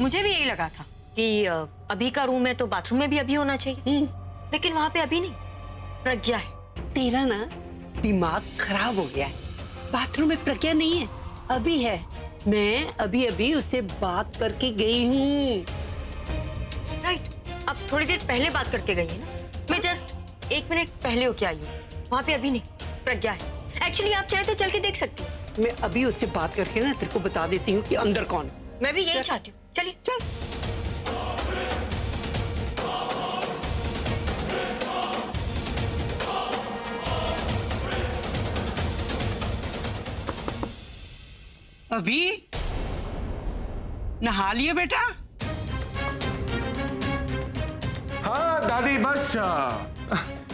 मुझे भी यही लगा था कि अभी का रूम है तो बाथरूम में भी अभी होना चाहिए, लेकिन वहां पे अभी नहीं, प्रज्ञा है। तेरा ना दिमाग खराब हो गया है। बाथरूम में प्रज्ञा नहीं है, अभी है। मैं अभी अभी उससे बात करके गई हूँ। राइट, अब थोड़ी देर पहले बात करके गई है ना। मैं जस्ट 1 मिनट पहले होके आई हूँ। वहां पे अभी नहीं, प्रज्ञा है। एक्चुअली आप चाहे तो चल के देख सकती हो। मैं अभी उससे बात करके ना तेरे को बता देती हूँ कि अंदर कौन है। मैं भी यही चाहती हूँ। चलिए चल। अभी नहा लिया बेटा? हाँ दादी, बस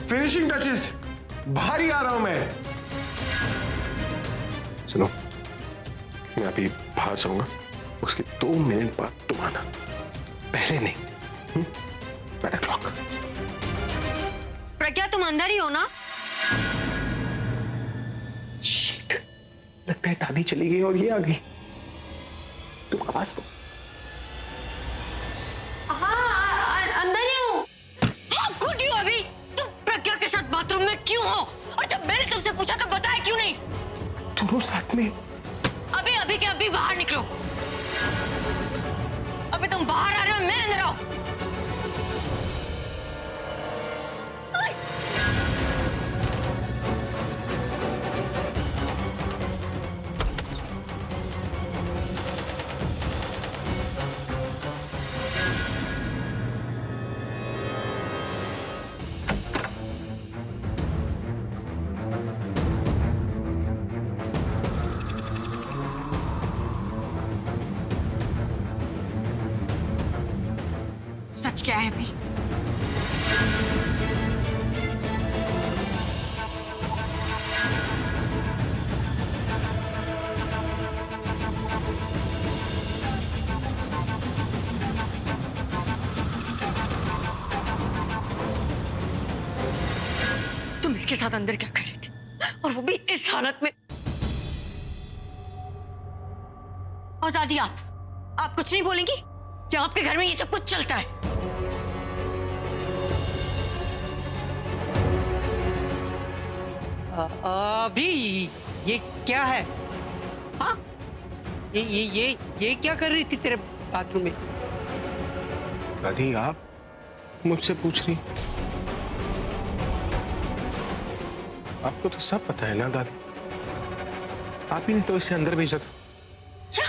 फिनिशिंग टचेस, बाहर ही आ रहा हूं मैं। सुनो, मैं अभी बाहर जाऊंगा, उसके 2 मिनट बाद तुम आना, पहले नहीं। By the clock. प्रज्ञा, तुम अंदर ही हो ना? शिट, लगता है दादी चली गई और ये आ गई। तुम आवाज दो। अंदर ही हूँ। हाँ, गुड यू। अभी तुम प्रज्ञा के साथ बाथरूम में क्यों हो? और जब मैंने तुमसे पूछा तो बताया क्यों नहीं? दोनों साथ में। अभी के अभी बाहर निकलो। अभी तुम बाहर आ रहे हो, मैं अंदर आऊं। सच क्या है अभी? तुम इसके साथ अंदर क्या कर रहे थे, और वो भी इस हालत में? और दादी, आप कुछ नहीं बोलेंगी? क्या आपके घर में ये सब कुछ चलता है? अभी ये क्या है? हाँ, ये क्या कर रही थी तेरे बाथरूम में? दादी, आप मुझसे पूछ रही? आपको तो सब पता है ना दादी, आप ही ने तो इसे अंदर भेजा था। क्या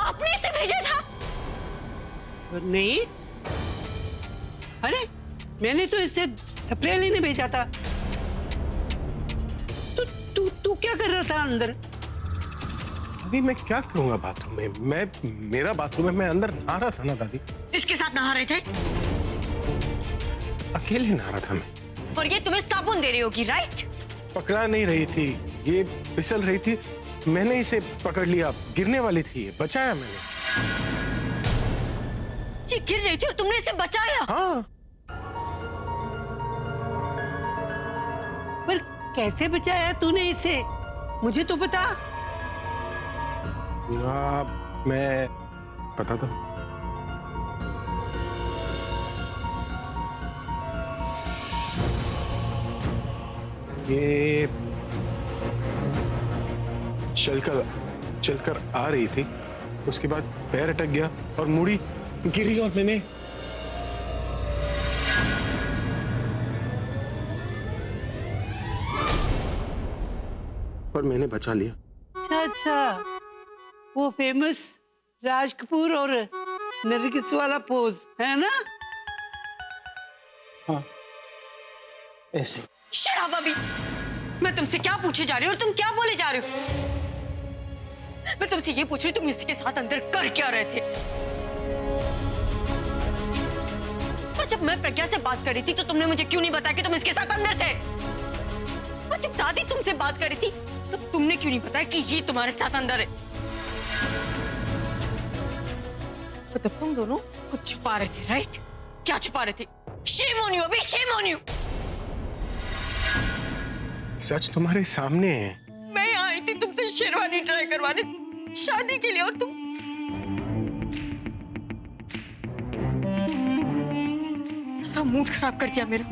आपने इसे भेजा था? नहीं, अरे मैंने तो इसे स्प्रे लेने भेजा था। तू क्या कर रहा था अंदर? दादी, मैं क्या करूंगा बाथरूम में? मेरा बाथरूम है, मैं अंदर नहा रहा था ना दादी। इसके साथ नहा रहे थे? अकेले नहा रहा था मैं। और ये तुम्हें साबुन दे रही होगी, राइट? पकड़ा नहीं रही थी, ये फिसल रही थी, मैंने इसे पकड़ लिया, गिरने वाली थी, बचाया मैंने। ये गिर रही थी और तुमने इसे बचाया? हाँ। पर कैसे बचाया तूने इसे? मुझे तो बता। मैं पता था। ये चलकर आ रही थी, उसके बाद पैर अटक गया और मुड़ी गिरी और मैंने बचा लिया। अच्छा, वो फेमस राज कपूर और नरगिस वाला पोज है ना? हाँ, ऐसे। शट अप अभी। मैं तुमसे क्या पूछे जा रही हूँ और तुम क्या बोले जा रहे हो? मैं तुमसे ये पूछ रही हूँ, तुम इसके साथ अंदर कर क्या रहे थे? और जब मैं प्रज्ञा से बात कर रही थी तो तुमने मुझे क्यों नहीं बताया कि तुम इसके साथ अंदर थे? और जब दादी तुमसे बात कर रही थी तब तुमने क्यों नहीं बताया कि ये तुम्हारे साथ अंदर है? मतलब तुम दोनों कुछ छुपा रहे थे, राइट? क्या छुपा रहे थे? शेम ऑन यू अभी, शेम ऑन यू। सच तुम्हारे सामने है। मैं यहाँ आई थी तुमसे शेरवानी ट्राई करवाने, शादी के लिए, और तुम सारा मूड खराब कर दिया मेरा।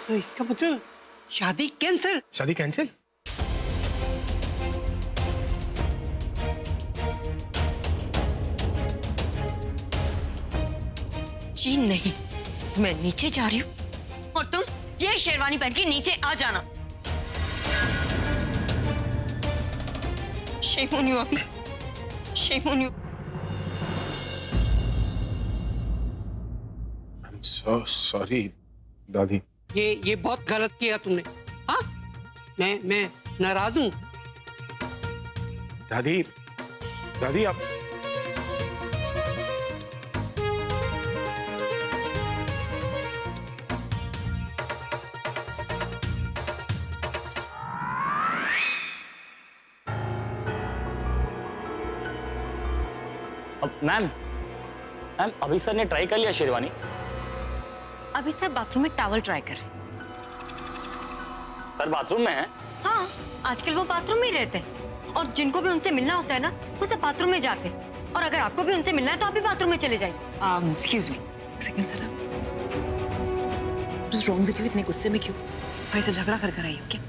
तो इसका मतलब शादी कैंसिल? शादी कैंसिल? जी नहीं, मैं नीचे जा रही हूँ और तुम ये शेरवानी पहन के नीचे आ जाना। शेम ऑन यू अभी, shame on you. I am so sorry दादी। ये बहुत गलत किया तुमने। हाँ, मैं नाराज हूँ। दादी, दादी आप अब मैम अभी सर ने ट्राई कर लिया शेरवानी? अभी सर बाथरूम में टॉवल ट्राई कर रहे हैं। सर बाथरूम में है? हाँ, आजकल वो बाथरूम में ही रहते हैं और जिनको भी उनसे मिलना होता है ना, वो सब बाथरूम में जाते हैं। और अगर आपको भी उनसे मिलना है तो आप भी बाथरूम में चले जाइए। Excuse me, second sir. What is wrong with you? इतने गुस्से में क्यों? भाई से झगड़ा कर आई हो क्या?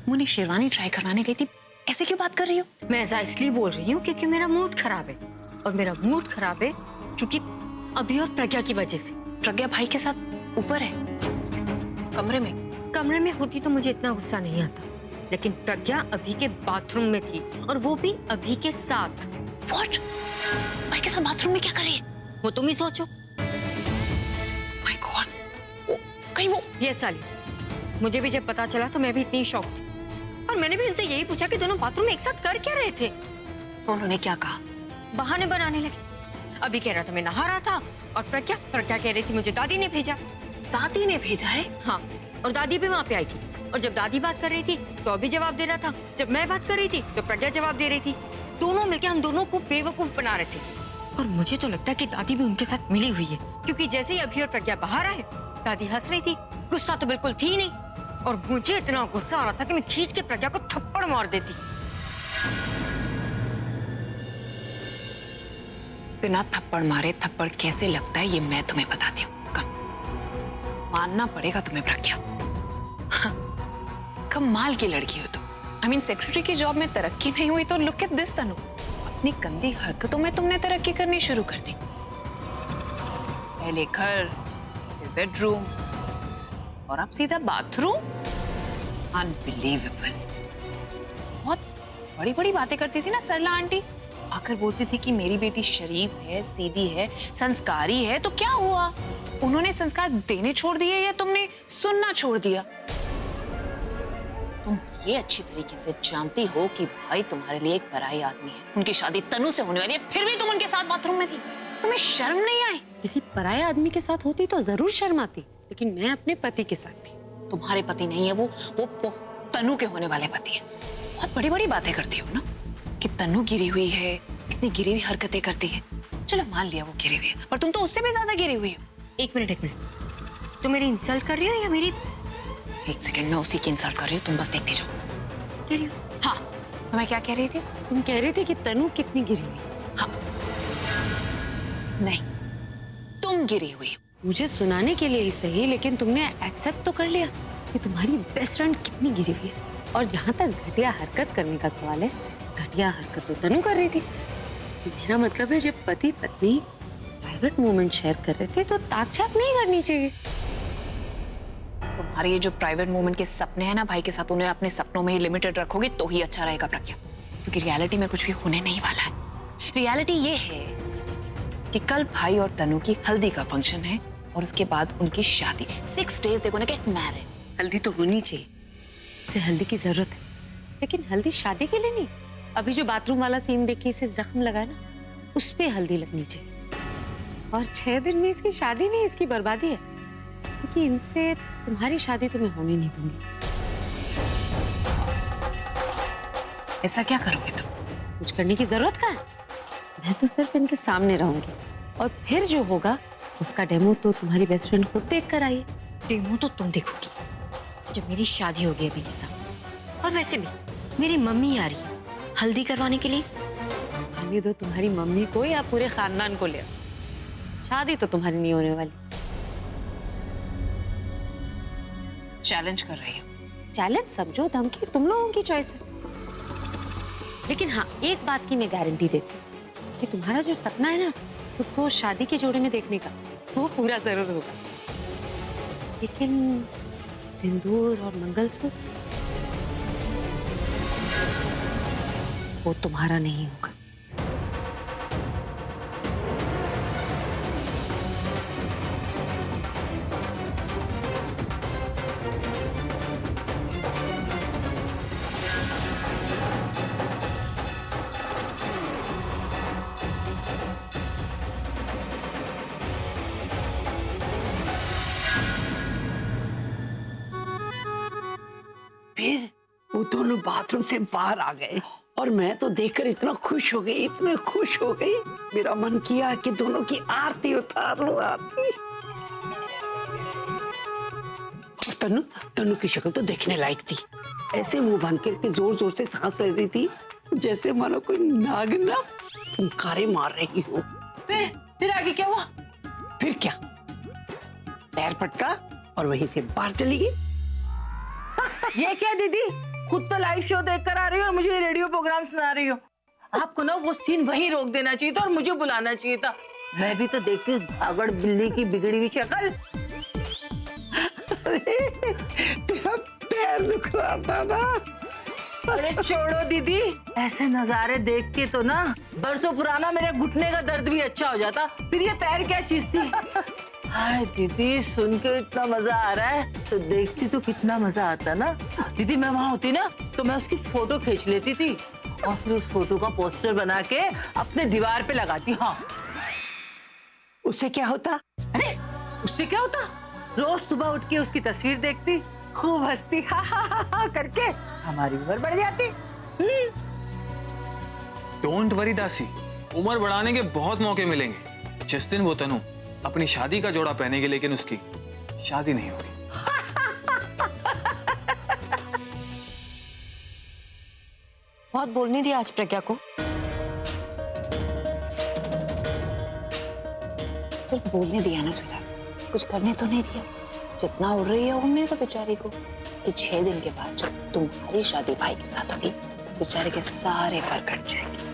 मुझे शेरवानी ट्राई करवाने गई थी, ऐसे क्यों बात कर रही हो? मैं ऐसा इसलिए बोल रही हूँ क्योंकि मेरा मूड खराब है, और मेरा मूड खराब है क्योंकि अभी और प्रज्ञा की वजह से। प्रज्ञा भाई के साथ ऊपर है, कमरे में? कमरे में होती तो मुझे इतना गुस्सा नहीं आता, लेकिन प्रज्ञा अभी के बाथरूम में थी और वो भी अभी के साथ। व्हाट? भाई के साथ बाथरूम में क्या कर रही है? वो तुम ही सोचो। माय गॉड, कहीं वो? ये साली, मुझे भी जब पता चला तो मैं भी इतनी शॉक थी, और मैंने भी उनसे यही पूछा कि दोनों बाथरूम में एक साथ कर क्या रहे थे। तो उन्होंने क्या कहा? बहाने बनाने लगे। अभी कह रहा था मैं नहा रहा था, और प्रज्ञा कह रही थी मुझे दादी ने भेजा। दादी ने भेजा है? हाँ, और दादी भी वहाँ पे आई थी, और जब दादी बात कर रही थी तो अभी जवाब दे रहा था, जब मैं बात कर रही थी तो प्रज्ञा जवाब दे रही थी। दोनों मिलकर हम दोनों को बेवकूफ बना रहे थे। और मुझे तो लगता है कि दादी भी उनके साथ मिली हुई है, क्योंकि जैसे ही अभी और प्रज्ञा बाहर आए, दादी हंस रही थी। गुस्सा तो बिल्कुल थी नहीं, और मुझे इतना गुस्सा आ रहा था कि मैं खींच के प्रज्ञा को थप्पड़ मार देती। बिना थप्पड़ मारे थप्पड़ कैसे लगता है ये मैं तुम्हें बताती हूँ। कम मानना पड़ेगा तुम्हें प्रज्ञा। हाँ, कमाल की लड़की हो तुम। आई मीन सेक्रेटरी की जॉब में तरक्की नहीं हुई तो लुक एट दिस तनु, अपनी गंदी हरकतों में तुमने तरक्की करनी शुरू कर दी। पहले घर, फिर बेडरूम, और अब सीधा बाथरूम। अनबिलीवेबल। बहुत बड़ी बड़ी बातें करती थी ना सरला आंटी, आकर बोलती थी कि मेरी बेटी शरीफ है, सीधी है, संस्कारी है। तो क्या हुआ? उन्होंने संस्कार देने छोड़ दिए या तुमने सुनना छोड़ दिया? तुम ये अच्छी तरीके से जानती हो कि भाई तुम्हारे लिए एक पराई आदमी है, उनकी शादी तनु से होने वाली है, फिर भी तुम उनके साथ बाथरूम में थी। तुम्हें शर्म नहीं आई? किसी पराये आदमी के साथ होती तो जरूर शर्म आती, लेकिन मैं अपने पति के साथ थी। तुम्हारे पति नहीं है वो तनु के होने वाले पति है। बहुत बड़ी बड़ी बातें करती हो ना कि तनु गिरी हुई है, कितनी गिरी हुई हरकतें करती है। चलो मान लिया वो गिरी हुई है, पर तुम तो उससे भी ज्यादा गिरी हुई हो। एक मिनट, तुम मेरी इंसल्ट कर रही हो या मेरी? एक सेकंड में उसी की इंसल्ट कर रही हूँ, तुम बस देखती रहो। कह रही हो? हाँ, तो मैं क्या कह रही थी? तुम कह रही थी कि तनु कितनी गिरी हुई। हाँ, नहीं, तुम गिरी हुई हो। मुझे सुनाने के लिए ही सही, लेकिन तुमने एक्सेप्ट तो कर लिया कि तुम्हारी बेस्ट फ्रेंड कितनी गिरी हुई है। और जहां तक घटिया हरकत करने का सवाल है, घटिया हरकत तो तनु कर रही थी। मेरा मतलब है, जब पति पत्नी प्राइवेट मोमेंट शेयर कर रहे थे तो ताक-झाक नहीं करनी चाहिए। तुम्हारे ये जो प्राइवेट मोमेंट के सपने हैं ना भाई के साथ, उन्हें अपने सपनों में ही लिमिटेड रखोगे तो ही अच्छा रहेगा प्रज्ञा, क्योंकि रियलिटी में कुछ भी होने नहीं वाला है। रियलिटी ये है कि कल भाई और तनु की हल्दी का फंक्शन है और उसके बाद उनकी शादी। 6 days देखो ना, गेट मैरिड। हल्दी तो होनी चाहिए, इसे हल्दी की जरूरत है, लेकिन हल्दी शादी के लिए नहीं। अभी जो बाथरूम वाला सीन देखिए, इसे जख्म लगा ना, उस पे हल्दी लगनी चाहिए। और 6 दिन में इसकी शादी नहीं, इसकी बर्बादी है, क्योंकि इनसे तुम्हारी शादी तो मैं होने नहीं दूंगी। ऐसा क्या करोगे तुम? कुछ करने की जरूरत कहाँ है? मैं तो सिर्फ इनके सामने रहूंगी, और फिर जो होगा उसका डेमो तो तुम्हारी बेस्ट फ्रेंड खुद देख कर आई। डेमो तो तुम देखोगी जब मेरी शादी होगी अभी के साथ, और वैसे भी मेरी मम्मी आ रही है हल्दी करवाने के लिए। आने दो तुम्हारी मम्मी को या पूरे खानदान को ले आओ। शादी तो तुम्हारी नहीं होने वाली। चैलेंज कर रही हूँ। चैलेंज समझो धमकी तुम लोगों की चॉइस है। लेकिन हाँ, एक बात की मैं गारंटी देती हूँ कि तुम्हारा जो सपना है ना खुद को शादी के जोड़े में देखने का, वो पूरा जरूर होगा। लेकिन सिंदूर और मंगलसूत्र वो तुम्हारा नहीं होगा। फिर वो दोनों बाथरूम से बाहर आ गए और मैं तो देखकर इतना खुश हो गई, इतने खुश हो गई, मेरा मन किया कि दोनों की आरती उतार लो, आरती। और तनु तनु की शक्ल तो देखने लायक थी। ऐसे मुंह बंद करके जोर जोर से सांस ले रही थी जैसे मानो कोई नागिन फुंकारे मार रही हो। फिर आगे क्या हुआ? फिर क्या, पैर पटका और वहीं से बाहर चली गई। ये क्या दीदी, खुद तो लाइव शो देखकर आ रही हो और मुझे ये रेडियो प्रोग्राम सुना रही हो। आपको ना वो सीन वहीं रोक देना चाहिए था और मुझे बुलाना चाहिए था। मैं भी तो देखती उस भागड़ बिल्ली की बिगड़ी हुई शक्ल। तेरा पैर दुख रहा था ना। अरे छोड़ो दीदी, ऐसे नजारे देख के तो ना बरसों पुराना मेरे घुटने का दर्द भी अच्छा हो जाता। फिर ये पैर क्या चीज थी? हाय दीदी, सुन के इतना मजा आ रहा है तो देखती तो कितना मजा आता ना। दीदी मैं वहां होती ना तो मैं उसकी फोटो खींच लेती थी और फिर उस फोटो का पोस्टर बना के अपने दीवार पे लगाती। हाँ, उससे क्या होता? अरे उससे क्या होता, रोज सुबह उठ के उसकी तस्वीर देखती, खूब हंसती, हा करके हमारी उम्र बढ़ जाती। डोंट वरी दासी, उम्र बढ़ाने के बहुत मौके मिलेंगे। जिस दिन वो तनु अपनी शादी का जोड़ा पहनेगी लेकिन उसकी शादी नहीं होगी। बहुत बोलने दिया आज प्रज्ञा को। सिर्फ बोलने दिया ना स्वीटा, कुछ करने तो नहीं दिया। जितना उड़ रही है उड़ने तो बेचारी को, कि 6 दिन के बाद जब तुम्हारी शादी भाई के साथ होगी तो बेचारे के सारे पर कट जाएंगे।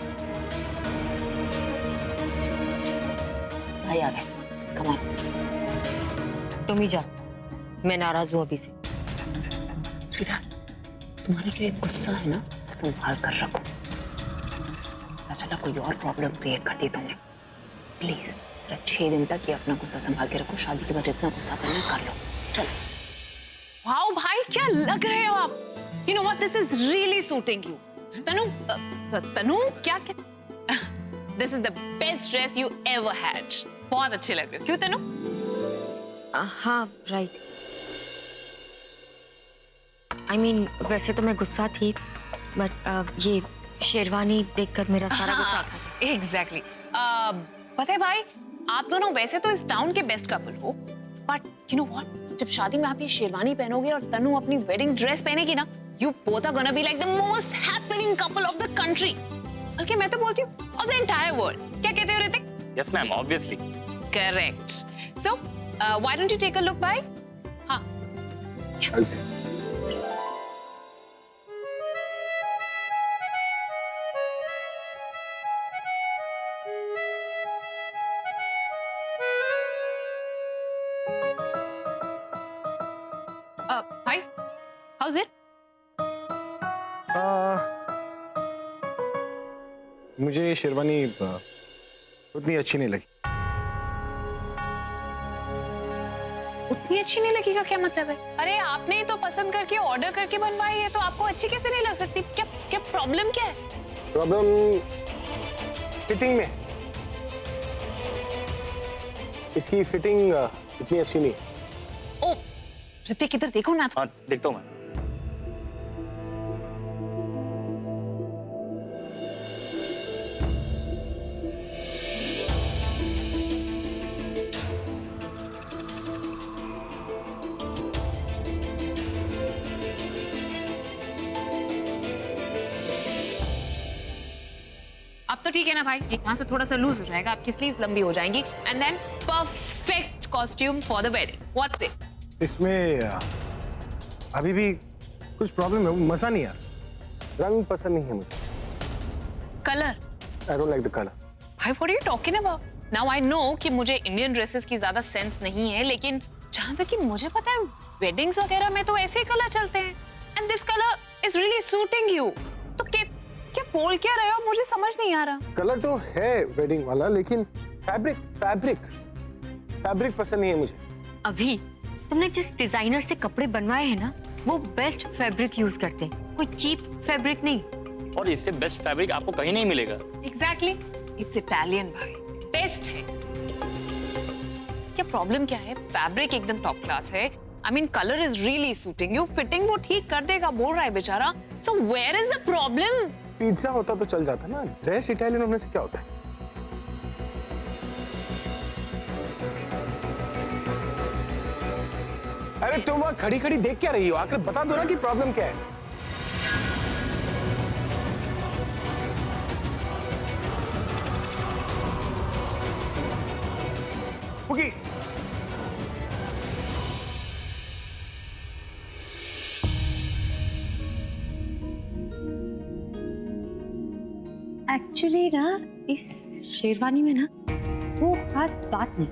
भाई आ गए, कम ऑन। तुम ही जा, मैं नाराज हूं अभी से। स्वीटा, तुम्हारा जो एक गुस्सा है ना, संभाल कर रखो। पता चला कोई और प्रॉब्लम क्रिएट कर दी तुमने। प्लीज 6 दिन तक ये अपना गुस्सा संभाल के रखो। शादी के बाद जितना गुस्सा करना है कर लो। चलो। वाओ भाई, क्या लग रहे हो आप? You know what, this is really suiting you. तनु क्या? This is the best dress you ever had. बहुत अच्छे लग रहे हो। क्यों तनु? हाँ राइट। I mean, वैसे तो मैं गुस्सा थी, बट ये शेरवानी देखकर मेरा सारा गुस्सा था। Exactly. पता है भाई, आप दोनों वैसे तो इस टाउन के बेस्ट कपल हो, बट यू नो व्हाट, जब शादी में आप ये शेरवानी पहनोगे और तनु अपनी वेडिंग ड्रेस पहनेगी ना, you both are gonna be like the most happening couple of the country. बल्कि मैं तो बोलती हूँ of the entire world. क्या कहते हो Hrithik? Yes ma'am, obviously. Correct. So, why don't you take a look, bhai? हाँ. I'll see. Hi. How's it? मुझे ये शेरवानी उतनी अच्छी नहीं लगी। उतनी अच्छी नहीं लगी का क्या मतलब है? अरे आपने तो पसंद करके ऑर्डर करके बनवाई है तो आपको अच्छी कैसे नहीं लग सकती? क्या क्या प्रॉब्लम क्या है? प्रॉब्लम फिटिंग में। इसकी फिटिंग इतनी अच्छी नहीं है। ओ, ऋतिक इधर देखो ना। हाँ, देखता हूँ मैं। ठीक है ना भाई, यहाँ से थोड़ा सा लूज हो जाएगा, आपकी स्लीव्स लंबी हो जाएंगी, and then perfect costume for the wedding. What's it? इसमें अभी भी कुछ प्रॉब्लम है, मजा नहीं आ रहा, रंग पसंद नहीं है मुझे। Colour? I don't like the colour. भाई what are you talking about? Now I know कि मुझे इंडियन ड्रेसेस की ज्यादा सेंस नहीं है, लेकिन जहां तक कि मुझे पता है वेडिंग्स वगैरह में तो ऐसे ही कलर चलते हैं, and this colour is really suiting you. तो क्या बोल क्या रहे हो, मुझे समझ नहीं आ रहा। कलर तो है वेडिंग वाला, लेकिन फैब्रिक फैब्रिक फैब्रिक पसंद नहीं है मुझे। अभी तुमने जिस डिजाइनर से कपड़े बनवाए हैं ना, वो बेस्ट फैब्रिक यूज करते हैं, कोई चीप फैब्रिक नहीं। और इससे बेस्ट फैब्रिक आपको कहीं नहीं मिलेगा। एग्जैक्टली, इट्स इटालियन भाई, बेस्ट है। क्या प्रॉब्लम क्या है? फैब्रिक एकदम टॉप क्लास है, I mean colour is really suiting you, fitting वो ठीक कर देगा बोल रहा है बेचारा, so where is the problem? Pizza होता तो चल जाता ना, ड्रेस इटालियन होने से क्या होता है? अरे तुम वहां खड़ी खड़ी देख क्या रही हो, आकर बता दो ना कि प्रॉब्लम क्या है। ओके, एक्चुअली ना इस शेरवानी में ना वो खास बात नहीं।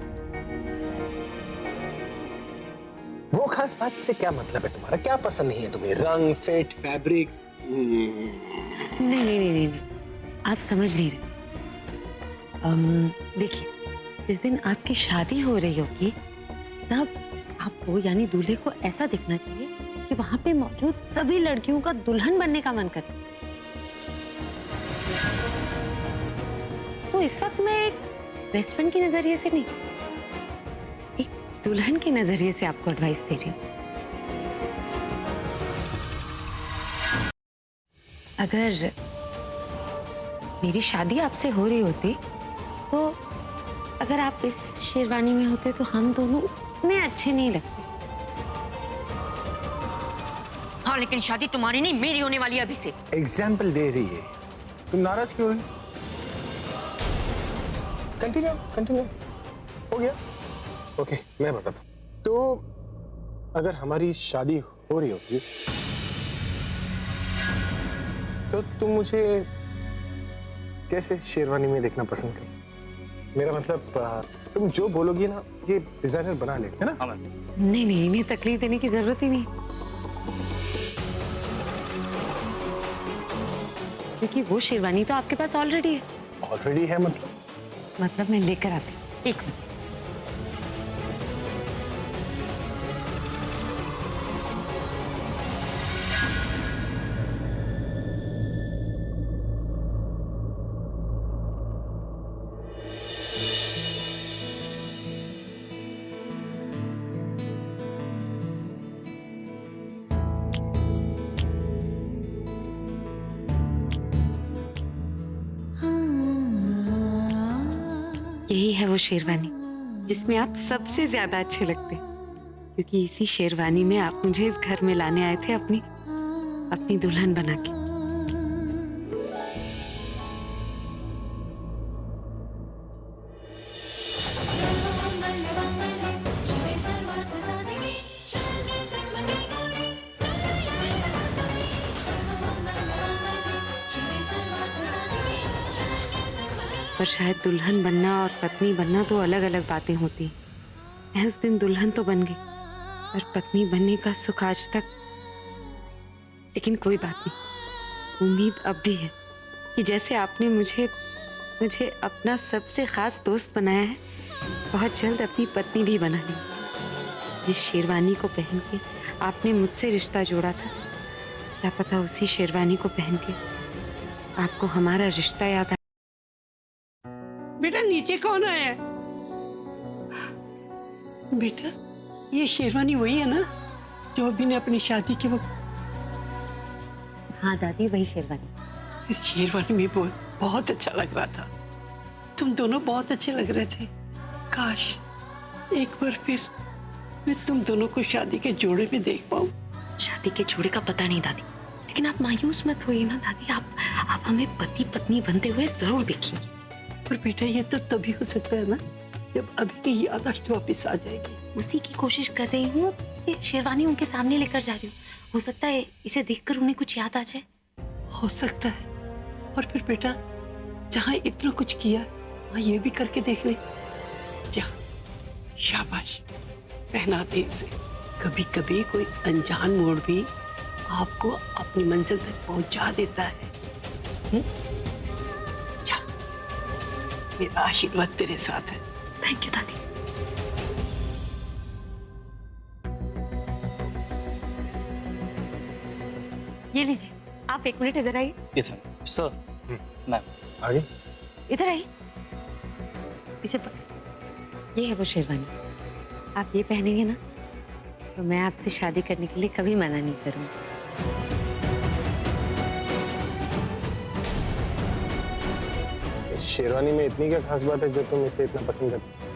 वो खास बात से क्या मतलब है तुम्हारा? क्या पसंद नहीं है तुम्हें? रंग, फिट, फैब्रिक? नहीं नहीं नहीं नहीं, नहीं। आप समझ नहीं रहे। देखिए, जिस दिन आपकी शादी हो रही होगी तब आपको यानी दूल्हे को ऐसा दिखना चाहिए कि वहां पे मौजूद सभी लड़कियों का दुल्हन बनने का मन करे। तो इस वक्त मैं एक बेस्ट फ्रेंड के नजरिए से नहीं, एक दुल्हन के नजरिए से आपको एडवाइस दे रही हूँ। अगर मेरी शादी आपसे हो रही होती तो अगर आप इस शेरवानी में होते तो हम दोनों उतने अच्छे नहीं लगते। हाँ, लेकिन शादी तुम्हारी नहीं मेरी होने वाली है अभी से। एग्जाम्पल दे रही है, तुम नाराज क्यों हो? कंटिन्यू कंटिन्यू, हो गया। ओके, मैं बताता हूँ। तो अगर हमारी शादी हो रही होती तो तुम मुझे कैसे शेरवानी में देखना पसंद करोगे? मेरा मतलब तुम जो बोलोगी ना ये डिजाइनर बना लेगा, है ना? हाँ मैम। नहीं नहीं, इन्हें तकलीफ देने की जरूरत ही नहीं, क्योंकि वो शेरवानी तो आपके पास ऑलरेडी है। ऑलरेडी है मतलब मैं लेकर आती हूँ, एक मिनट। यही है वो शेरवानी जिसमें आप सबसे ज्यादा अच्छे लगते, क्योंकि इसी शेरवानी में आप मुझे इस घर में लाने आए थे अपनी दुल्हन बना के। पर शायद दुल्हन बनना और पत्नी बनना तो अलग अलग बातें होती। मैं उस दिन दुल्हन तो बन गई, पर पत्नी बनने का सुख आज तक। लेकिन कोई बात नहीं, उम्मीद अब भी है कि जैसे आपने मुझे अपना सबसे खास दोस्त बनाया है, बहुत जल्द अपनी पत्नी भी बना ली। जिस शेरवानी को पहन के आपने मुझसे रिश्ता जोड़ा था, क्या पता उसी शेरवानी को पहन के आपको हमारा रिश्ता याद आए। बेटा नीचे कौन आया है? बेटा ये शेरवानी वही है ना जो अभी ने अपनी शादी के वक्त? हाँ दादी, वही शेरवानी। इस शेरवानी में बहुत अच्छा लग रहा था, तुम दोनों बहुत अच्छे लग रहे थे। काश एक बार फिर मैं तुम दोनों को शादी के जोड़े में देख पाऊं। शादी के जोड़े का पता नहीं दादी, लेकिन आप मायूस मत होइए ना दादी, आप हमें पति पत्नी बनते हुए जरूर देखेंगी। पर बेटा ये तो तभी हो सकता है ना जब अभी की याददाश्त वापस आ जाएगी। उसी की कोशिश कर रही हूँ। ये शेरवानी उनके सामने लेकर जा रही हूँ, हो सकता है इसे देखकर उन्हें कुछ याद आ जाए। हो सकता है। और फिर बेटा जहाँ इतना कुछ किया वहाँ ये भी करके देख ले। जा, शाबाश, पहना दे इसे। कभी कभी कोई अनजान मोड़ भी आपको अपनी मंजिल तक पहुंचा देता है। जा, मेरा आशीर्वाद तेरे साथ है। थैंक यू दादी। ये लीजिए, आप 1 मिनट इधर आइए। Yes ma'am. सर मैम आगे इधर आइए, इसे पकड़। ये है वो शेरवानी, आप ये पहनेंगे ना तो मैं आपसे शादी करने के लिए कभी मना नहीं करूंगी। शेरवानी में इतनी क्या खास बात है जो तुम इसे इतना पसंद करते हो?